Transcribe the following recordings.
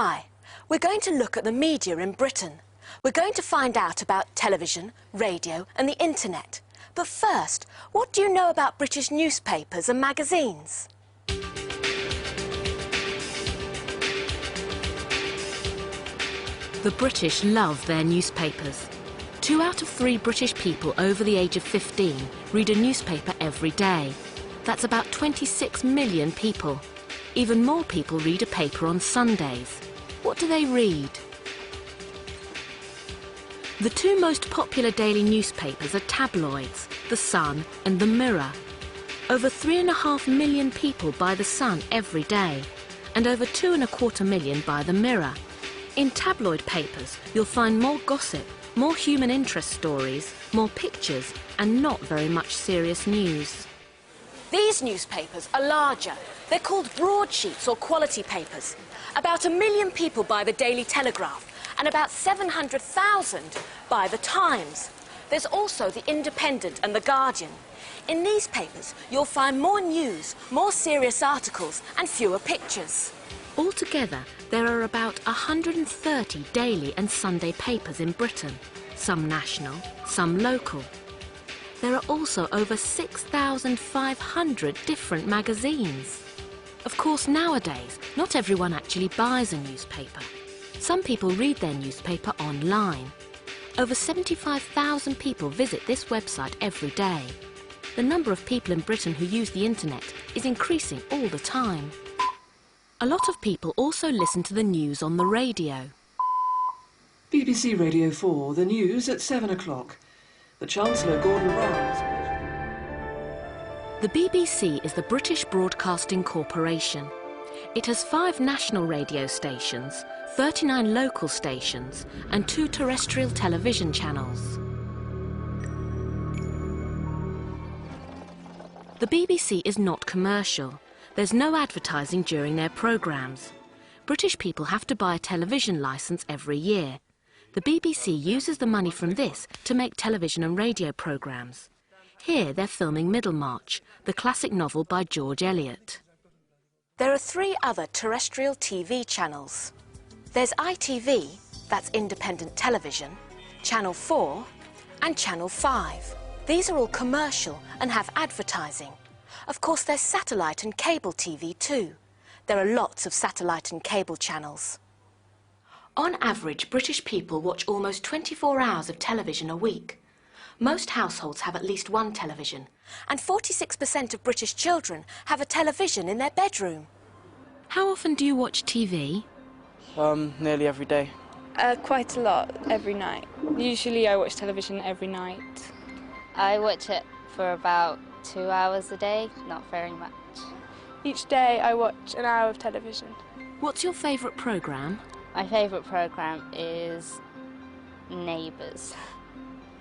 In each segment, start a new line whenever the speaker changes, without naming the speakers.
Hi, we're going to look at the media in Britain. We're going to find out about television, radio and the internet. But first, what do you know about British newspapers and magazines? The British love their newspapers. 2 out of 3 British people over the age of 15 read a newspaper every day. That's about 26 million people. Even more people read a paper on Sundays. What do they read? The 2 most popular daily newspapers are tabloids, The Sun and The Mirror. Over 3.5 million people buy The Sun every day, and over 2.25 million buy The Mirror. In tabloid papers, you'll find more gossip, more human interest stories, more pictures, and not very much serious news. These newspapers are larger. They're called broadsheets or quality papers. About 1 million people buy the Daily Telegraph, and about 700,000 buy the Times. There's also the Independent and the Guardian. In these papers, you'll find more news, more serious articles, and fewer pictures. Altogether, there are about 130 daily and Sunday papers in Britain, some national, some local. There are also over 6,500 different magazines. Of course, nowadays, not everyone actually buys a newspaper. Some people read their newspaper online. Over 75,000 people visit this website every day. The number of people in Britain who use the internet is increasing all the time. A lot of people also listen to the news on the radio.
BBC Radio 4, the news at 7 o'clock. The Chancellor, Gordon Brown.
The BBC is the British Broadcasting Corporation. It has 5 national radio stations, 39 local stations, and 2 terrestrial television channels. The BBC is not commercial. There's no advertising during their programmes. British people have to buy a television licence every year. The BBC uses the money from this to make television and radio programmes. Here they're filming Middlemarch, the classic novel by George Eliot. There are 3 other terrestrial TV channels. There's ITV, that's independent television, Channel 4 and Channel 5. These are all commercial and have advertising. Of course, there's satellite and cable TV too. There are lots of satellite and cable channels. On average, British people watch almost 24 hours of television a week. Most households have at least 1 television, and 46% of British children have a television in their bedroom. How often do you watch TV?
Nearly every day.
Quite a lot, every night. Usually I watch television every night.
I watch it for about 2 hours a day, not very much.
Each day I watch an hour of television.
What's your favourite programme?
My favourite programme is Neighbours.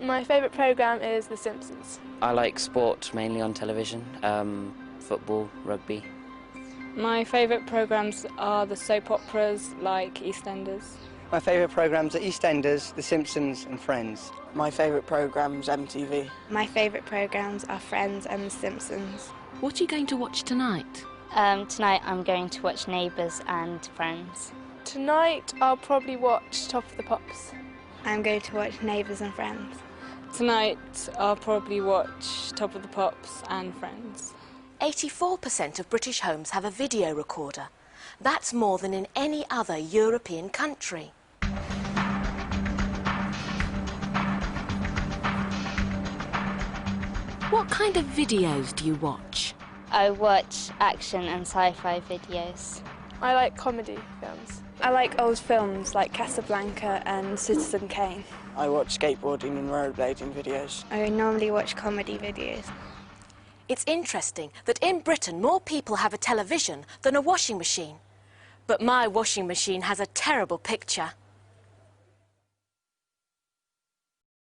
My favourite programme is The Simpsons.
I like sport, mainly on television, football, rugby.
My favourite programmes are the soap operas like EastEnders.
My favourite programmes are EastEnders, The Simpsons and Friends.
My favourite programme's MTV.
My favourite programmes are Friends and The Simpsons.
What are you going to watch tonight?
Tonight I'm going to watch Neighbours and Friends.
Tonight I'll probably watch Top of the Pops.
I'm going to watch Neighbours and Friends.
Tonight I'll probably watch Top of the Pops and Friends.
84% of British homes have a video recorder. That's more than in any other European country. What kind of videos do you watch?
I watch action and sci-fi videos.
I like comedy films.
I like old films like Casablanca and Citizen Kane.
I watch skateboarding and rollerblading videos.
I normally watch comedy videos.
It's interesting that in Britain more people have a television than a washing machine. But my washing machine has a terrible picture.